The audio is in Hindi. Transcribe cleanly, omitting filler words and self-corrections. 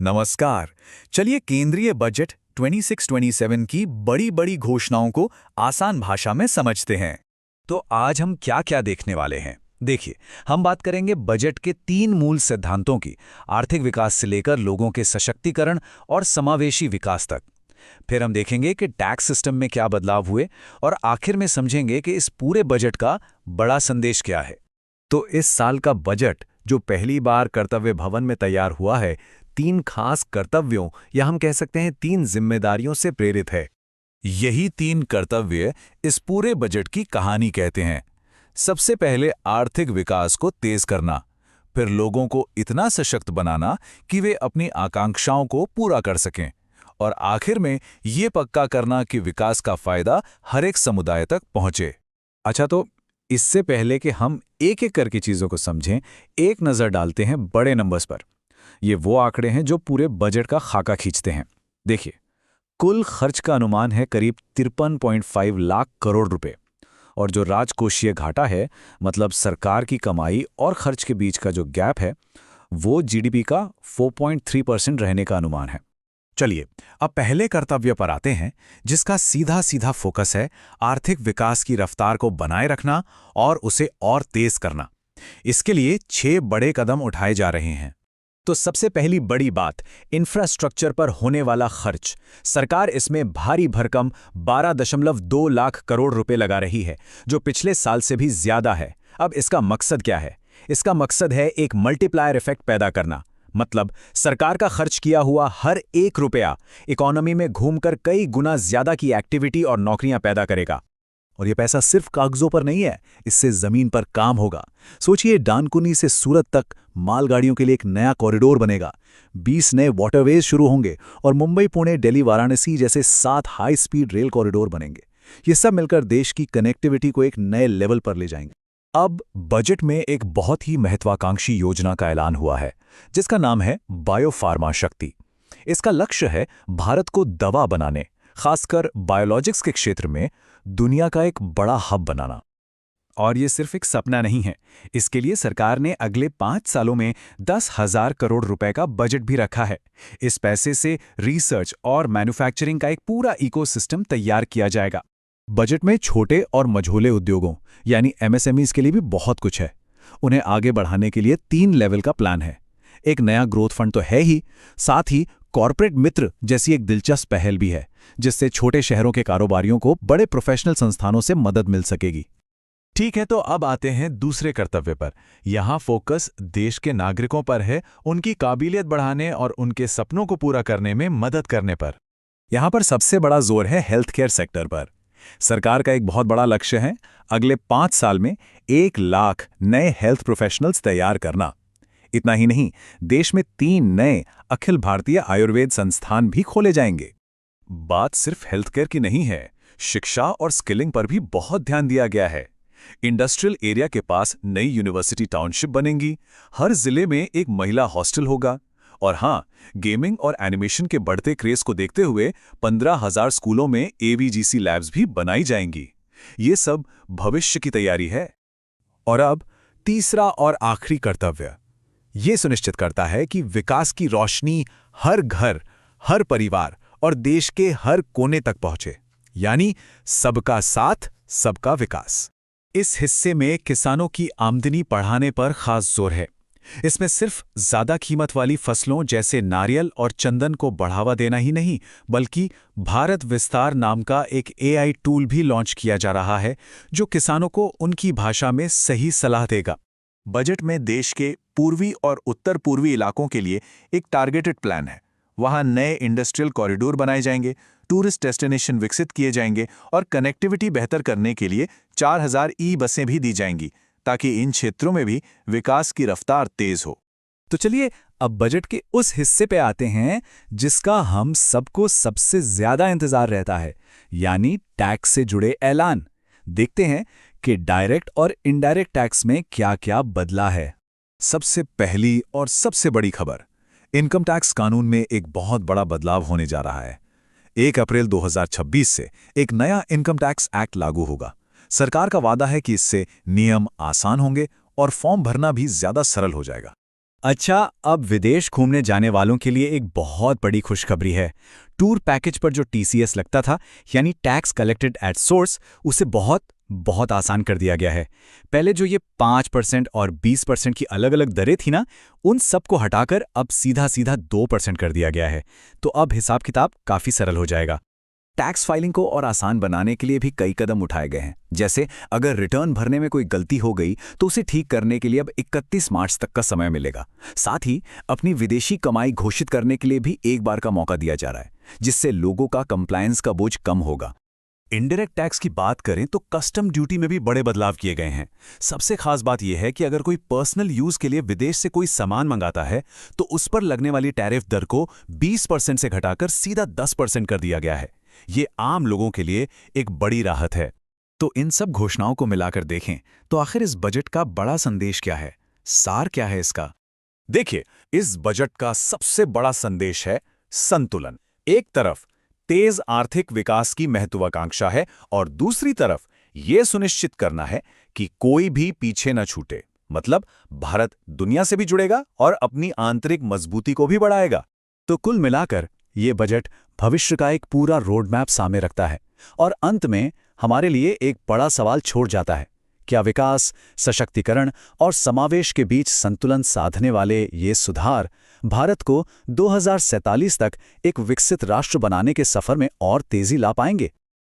नमस्कार। चलिए केंद्रीय बजट 26-27 की बड़ी बड़ी घोषणाओं को आसान भाषा में समझते हैं। तो आज हम क्या क्या देखने वाले हैं। देखिए, हम बात करेंगे बजट के 3 मूल सिद्धांतों की, आर्थिक विकास से लेकर लोगों के सशक्तिकरण और समावेशी विकास तक। फिर हम देखेंगे कि टैक्स सिस्टम में क्या बदलाव हुए और आखिर में समझेंगे कि इस पूरे बजट का बड़ा संदेश क्या है। तो इस साल का बजट जो पहली बार कर्तव्य भवन में तैयार हुआ है, 3 खास कर्तव्यों या हम कह सकते हैं 3 जिम्मेदारियों से प्रेरित है। यही 3 कर्तव्य इस पूरे बजट की कहानी कहते हैं। सबसे पहले आर्थिक विकास को तेज करना, फिर लोगों को इतना सशक्त बनाना कि वे अपनी आकांक्षाओं को पूरा कर सकें, और आखिर में ये पक्का करना कि विकास का फायदा हर एक समुदाय तक पहुंचे। अच्छा, तो इससे पहले कि हम एक एक करके चीजों को समझें, एक नजर डालते हैं बड़े नंबर्स पर। ये वो आंकड़े हैं जो पूरे बजट का खाका खींचते हैं। देखिए, कुल खर्च का अनुमान है करीब 53.5 लाख करोड़ रुपए, और जो राजकोषीय घाटा है, मतलब सरकार की कमाई और खर्च के बीच का जो गैप है, वो जीडीपी का 4.3% रहने का अनुमान है। चलिए, अब पहले कर्तव्य पर आते हैं, जिसका सीधा सीधा फोकस है आर्थिक विकास की रफ्तार को बनाए रखना और उसे और तेज करना। इसके लिए 6 बड़े कदम उठाए जा रहे हैं। तो सबसे पहली बड़ी बात, इंफ्रास्ट्रक्चर पर होने वाला खर्च। सरकार इसमें भारी भरकम 12.2 लाख करोड़ रुपए लगा रही है, जो पिछले साल से भी ज्यादा है। अब इसका मकसद क्या है? इसका मकसद है एक मल्टीप्लायर इफेक्ट पैदा करना। मतलब सरकार का खर्च किया हुआ हर 1 रुपया इकोनॉमी में घूमकर कई गुना ज्यादा की एक्टिविटी और नौकरियां पैदा करेगा। और ये पैसा सिर्फ कागजों पर नहीं है, इससे जमीन पर काम होगा। सोचिए, डानकुनी से सूरत तक मालगाड़ियों के लिए एक नया कॉरिडोर बनेगा, 20 नए वाटरवेज शुरू होंगे और मुंबई, पुणे, दिल्ली, वाराणसी जैसे 7 हाई स्पीड रेल कॉरिडोर बनेंगे। ये सब मिलकर देश की कनेक्टिविटी को एक नए लेवल पर ले जाएंगे। अब बजट में एक बहुत ही महत्वाकांक्षी योजना का ऐलान हुआ है, जिसका नाम है बायोफार्मा शक्ति। इसका लक्ष्य है भारत को दवा बनाने, खासकर बायोलॉजिक्स के क्षेत्र में दुनिया का एक बड़ा हब बनाना। और ये सिर्फ एक सपना नहीं है, इसके लिए सरकार ने अगले 5 सालों में 10,000 करोड़ रुपए का बजट भी रखा है। इस पैसे से रिसर्च और मैन्युफैक्चरिंग का एक पूरा इकोसिस्टम तैयार किया जाएगा। बजट में छोटे और मझोले उद्योगों यानी एमएसएमईज के लिए भी बहुत कुछ है। उन्हें आगे बढ़ाने के लिए 3 लेवल का प्लान है। एक नया ग्रोथ फंड तो है ही, साथ ही कॉर्पोरेट मित्र जैसी एक दिलचस्प पहल भी है, जिससे छोटे शहरों के कारोबारियों को बड़े प्रोफेशनल संस्थानों से मदद मिल सकेगी। ठीक है, तो अब आते हैं दूसरे कर्तव्य पर। यहाँ फोकस देश के नागरिकों पर है, उनकी काबिलियत बढ़ाने और उनके सपनों को पूरा करने में मदद करने पर। यहाँ पर सबसे बड़ा जोर है हेल्थ केयर सेक्टर पर। सरकार का एक बहुत बड़ा लक्ष्य है अगले 5 साल में 1 लाख नए हेल्थ प्रोफेशनल्स तैयार करना। इतना ही नहीं, देश में 3 नए अखिल भारतीय आयुर्वेद संस्थान भी खोले जाएंगे। बात सिर्फ हेल्थ केयर की नहीं है, शिक्षा और स्किलिंग पर भी बहुत ध्यान दिया गया है। इंडस्ट्रियल एरिया के पास नई यूनिवर्सिटी टाउनशिप बनेंगी, हर जिले में एक महिला हॉस्टल होगा, और हाँ, गेमिंग और एनिमेशन के बढ़ते क्रेज को देखते हुए 15,000 स्कूलों में एवीजीसी लैब्स भी बनाई जाएंगी। ये सब भविष्य की तैयारी है। और अब तीसरा और आखिरी कर्तव्य ये सुनिश्चित करता है कि विकास की रोशनी हर घर, हर परिवार और देश के हर कोने तक पहुंचे, यानी सबका साथ, सबका विकास। इस हिस्से में किसानों की आमदनी बढ़ाने पर खास जोर है। इसमें सिर्फ ज्यादा कीमत वाली फसलों जैसे नारियल और चंदन को बढ़ावा देना ही नहीं, बल्कि भारत विस्तार नाम का एक एआई टूल भी लॉन्च किया जा रहा है, जो किसानों को उनकी भाषा में सही सलाह देगा। बजट में देश के पूर्वी और उत्तर पूर्वी इलाकों के लिए एक टारगेटेड प्लान है। वहां नए इंडस्ट्रियल कॉरिडोर बनाए जाएंगे, टूरिस्ट डेस्टिनेशन विकसित किए जाएंगे और कनेक्टिविटी बेहतर करने के लिए 4,000 ई बसें भी दी जाएंगी, ताकि इन क्षेत्रों में भी विकास की रफ्तार तेज हो। तो चलिए, अब बजट के उस हिस्से पे आते हैं जिसका हम सबको सबसे ज्यादा इंतजार रहता है, यानी टैक्स से जुड़े ऐलान। देखते हैं कि डायरेक्ट और इनडायरेक्ट टैक्स में क्या-क्या बदला है। सबसे पहली और सबसे बड़ी खबर, इनकम टैक्स कानून में एक बहुत बड़ा बदलाव होने जा रहा है। 1 अप्रैल 2026 से एक नया इनकम टैक्स एक्ट लागू होगा। सरकार का वादा है कि इससे नियम आसान होंगे और फॉर्म भरना भी ज्यादा सरल हो जाएगा। अच्छा, अब विदेश घूमने जाने वालों के लिए एक बहुत बड़ी खुशखबरी है। टूर पैकेज पर जो टीसीएस लगता था, यानी टैक्स कलेक्टेड एट सोर्स, उसे बहुत बहुत आसान कर दिया गया है। पहले जो ये 5% और 20% की अलग-अलग दरें थी ना, उन सबको हटाकर अब सीधा सीधा 2% कर दिया गया है। तो अब हिसाब किताब काफ़ी सरल हो जाएगा। टैक्स फाइलिंग को और आसान बनाने के लिए भी कई कदम उठाए गए हैं। जैसे अगर रिटर्न भरने में कोई गलती हो गई तो उसे ठीक करने के लिए अब 31 मार्च तक का समय मिलेगा। साथ ही अपनी विदेशी कमाई घोषित करने के लिए भी एक बार का मौका दिया जा रहा है, जिससे लोगों का कंप्लायंस का बोझ कम होगा। इनडायरेक्ट टैक्स की बात करें तो कस्टम ड्यूटी में भी बड़े बदलाव किए गए हैं। सबसे खास बात यह है कि अगर कोई पर्सनल यूज के लिए विदेश से कोई सामान मंगाता है तो उस पर लगने वाली टैरिफ दर को 20% से घटाकर सीधा 10% कर दिया गया है। ये आम लोगों के लिए एक बड़ी राहत है। तो इन सब घोषणाओं को मिलाकर देखें तो आखिर इस बजट का बड़ा संदेश क्या है, सार क्या है इसका? देखिए, इस बजट का सबसे बड़ा संदेश है संतुलन। एक तरफ तेज आर्थिक विकास की महत्वाकांक्षा है और दूसरी तरफ यह सुनिश्चित करना है कि कोई भी पीछे न छूटे। मतलब भारत दुनिया से भी जुड़ेगा और अपनी आंतरिक मजबूती को भी बढ़ाएगा। तो कुल मिलाकर ये बजट भविष्य का एक पूरा रोड मैप सामने रखता है और अंत में हमारे लिए एक बड़ा सवाल छोड़ जाता है। क्या विकास, सशक्तिकरण और समावेश के बीच संतुलन साधने वाले ये सुधार भारत को 2047 तक एक विकसित राष्ट्र बनाने के सफर में और तेजी ला पाएंगे?